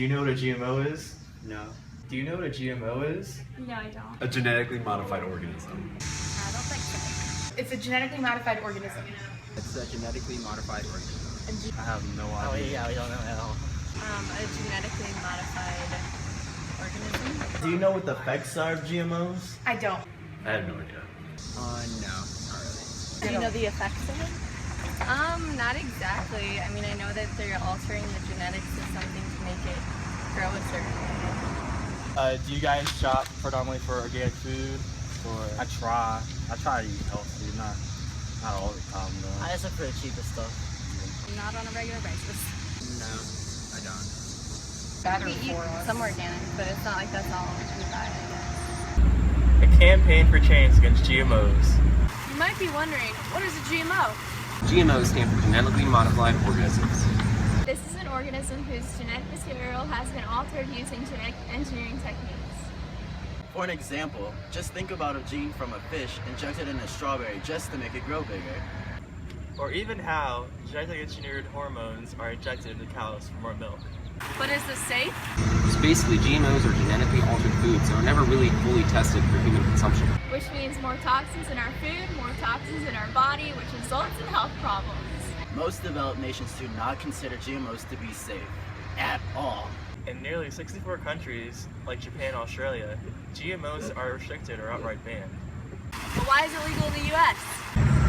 you know what a GMO is? No. Do you know what a GMO is? No, I don't. A genetically modified organism. I don't think so. It's a genetically modified organism. It's a genetically modified organism. I have no Oh idea. yeah, we don't know at all. A genetically modified organism. Do you know what the effects are of GMOs? I don't. I have no idea. No, not really. Do you know the effects of it? Not exactly. I mean, I know that they're altering the genetics of something to make it grow a certain way. Do you guys shop predominantly for organic food? Or I try to eat healthy, not all the time though. I just look for the cheapest stuff. Not on a regular basis. No, I don't. Better We eat for us. some organic, but it's not like that's all we buy, I guess. A campaign for change against GMOs. You might be wondering, what is a GMO? GMOs stand for genetically modified organisms. This is an organism whose genetic material has been altered using genetic engineering techniques. For an example, just think about a gene from a fish injected in a strawberry just to make it grow bigger. Or even how genetically engineered hormones are injected into cows for more milk. But is this safe? So basically, GMOs are genetically altered foods, so are never really fully tested for human consumption. Which means more toxins in our food, more toxins in our body, which results in health problems. Most developed nations do not consider GMOs to be safe. At all. In nearly 64 countries, like Japan and Australia, GMOs are restricted or outright banned. But why is it legal in the US?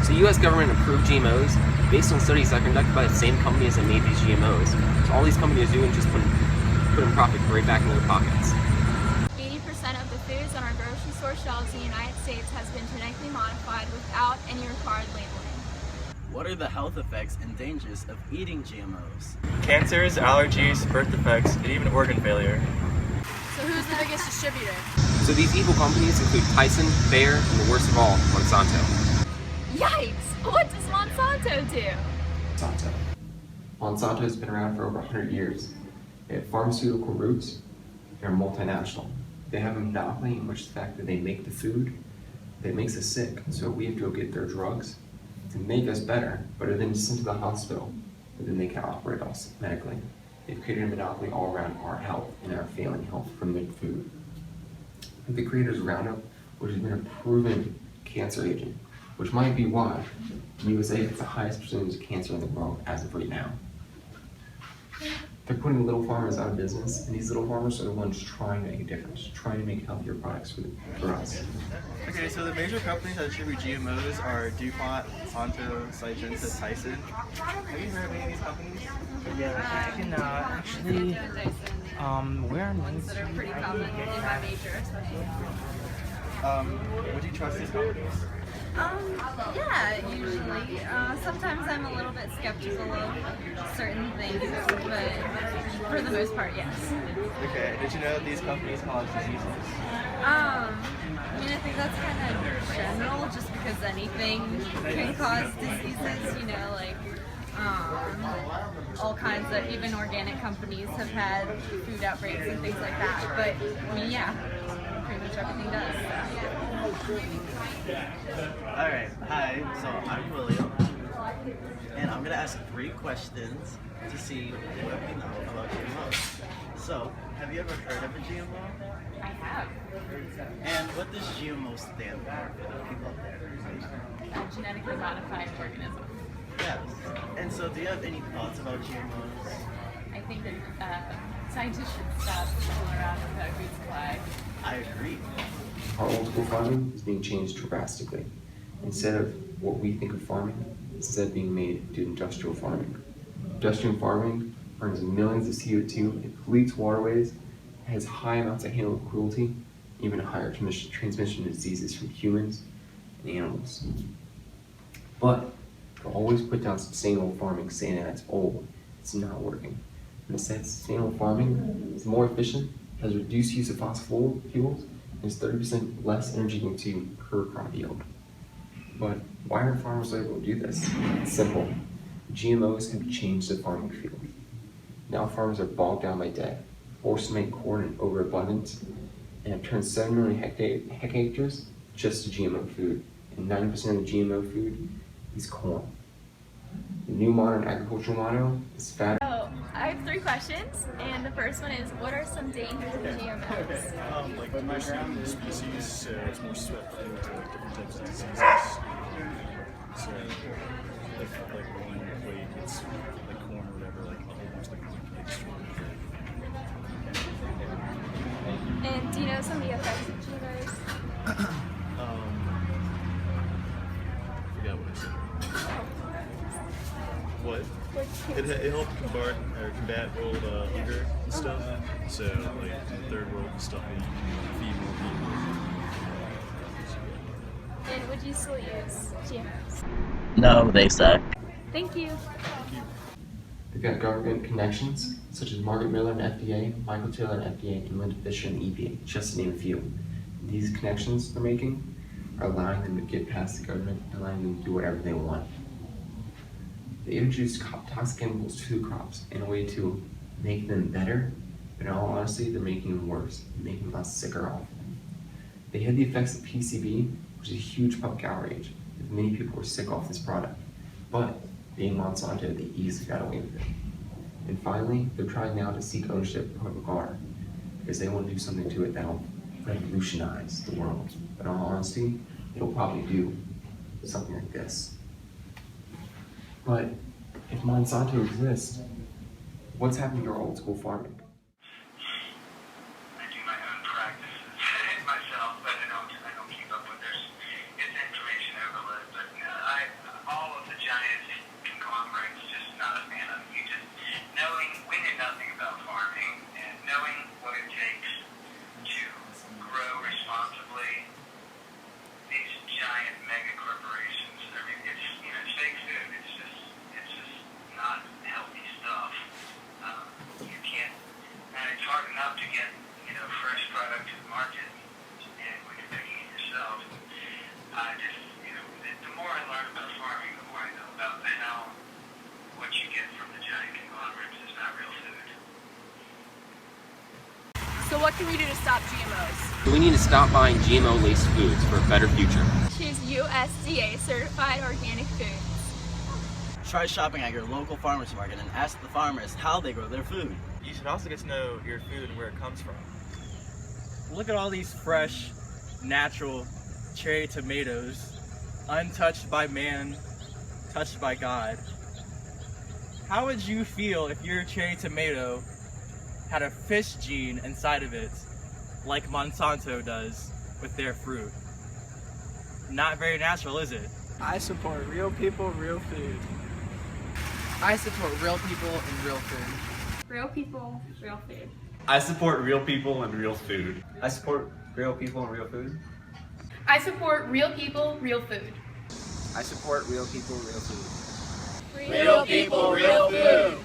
So the US government approved GMOs based on studies that are conducted by the same companies that made these GMOs. So all these companies do is just put in profit right back into their pockets. 80% of the foods on our grocery store shelves in the United States has been genetically modified without any required labeling. What are the health effects and dangers of eating GMOs? Cancers, allergies, birth defects, and even organ failure. So who's the biggest distributor? So these evil companies include Tyson, Bayer, and the worst of all, Monsanto. Yikes! What does Monsanto do? Monsanto. Monsanto has been around for over 100 years. They have pharmaceutical roots. They're multinational. They have a monopoly in which the fact that they make the food that makes us sick, so we have to go get their drugs to make us better, but are then sent to the hospital, but then they can operate us medically. They've created a monopoly all around our health and our failing health from the food. The creators of Roundup, which has been a proven cancer agent, which might be why the USA has the highest percentage of cancer in the world as of right now. They're putting little farmers out of business, and these little farmers are the ones trying to make a difference, trying to make healthier products for us. Okay, so the major companies that distribute GMOs are DuPont, Monsanto, Syngenta, Tyson. Have you heard of any of these companies? Yeah, I can actually, where are names? That are pretty common in my major, especially. Would you trust these companies? Yeah, usually. Sometimes I'm a little bit skeptical of certain things, but for the most part, yes. Okay, did you know that these companies cause diseases? I mean, I think that's kind of general, just because anything can cause diseases, you know, like all kinds of, even organic companies have had food outbreaks and things like that, but I mean, yeah, pretty much everything does. Alright, hi, so I'm William, and I'm gonna ask 3 questions to see what we know about GMOs. So, have you ever heard of a GMO? I have. And what does GMO stand for the people out there? A genetically modified organism. Yes. And so, do you have any thoughts about GMOs? I think that scientists should stop fooling around with our food supply. I agree. Our old school farming is being changed drastically. Instead of what we think of farming, it's instead being made into industrial farming. Industrial farming burns millions of CO2, it pollutes waterways, has high amounts of animal cruelty, even higher transmission of diseases from humans and animals. But they'll always put down sustainable farming, saying that it's old, it's not working. Instead, sustainable farming is more efficient, has reduced use of fossil fuels, and is 30% less energy consumed per crop yield. But why are farmers able to do this? It's simple. GMOs have changed the farming field. Now farmers are bogged down by debt, forced to make corn in overabundance, and have turned 7 million hectares just to GMO food. And 90% of the GMO food is corn. The new modern agricultural motto is fat. So, I have 3 questions, and the first one is, what are some dangers of GMOs? Like diversity species, so it's more susceptible to like different types of diseases. So if like one way gets like corn or whatever, like a whole bunch of the corn can get destroyed. And do you know some of the effects of GMOs? Forgot what I said. What? It helped combat world hunger and stuff. So like in the third world and stuff, they feed more people. And would you still use GMOs? No, they suck. Thank you. They've got government connections, such as Margaret Miller and FDA, Michael Taylor and FDA, and Linda Fisher and EPA, just to name a few. And these connections they're making are allowing them to get past the government and allowing them to do whatever they want. They introduced toxic chemicals to the crops in a way to make them better, but in all honesty, they're making them worse, making them less sicker off. They had the effects of PCB, which is a huge public outrage, as many people were sick off this product. But being Monsanto, they easily got away with it. And finally, they're trying now to seek ownership of public water, because they want to do something to it that'll revolutionize the world. But in all honesty, it'll probably do something like this. But if Monsanto exists, what's happening to our old school farming? I do my own practices myself, but I don't keep up with this. It's information overload, but all of the giant conglomerates, just not a fan of. You just we know nothing about farming and knowing what it takes to grow responsibly. These giant mega corporations. I mean, it's fake food. It's just not healthy stuff. You can't, and it's hard enough to get fresh product to the market, and when you're making it yourself. The more I learn about farming, the more I know about how what you get from the giant conglomerates is not real food. So what can we do to stop GMOs? We need to stop buying GMO-laced foods for a better future. Choose USDA certified organic foods. Try shopping at your local farmer's market and ask the farmers how they grow their food. You should also get to know your food and where it comes from. Look at all these fresh, natural cherry tomatoes, untouched by man, touched by God. How would you feel if your cherry tomato had a fish gene inside of it, like Monsanto does with their fruit? Not very natural, is it? I support real people, real food. I support real people and real food. Real people, real food. I support real people and real food. I support real people and real food. I support real people, real food. I support real people, real food. Real people, real food.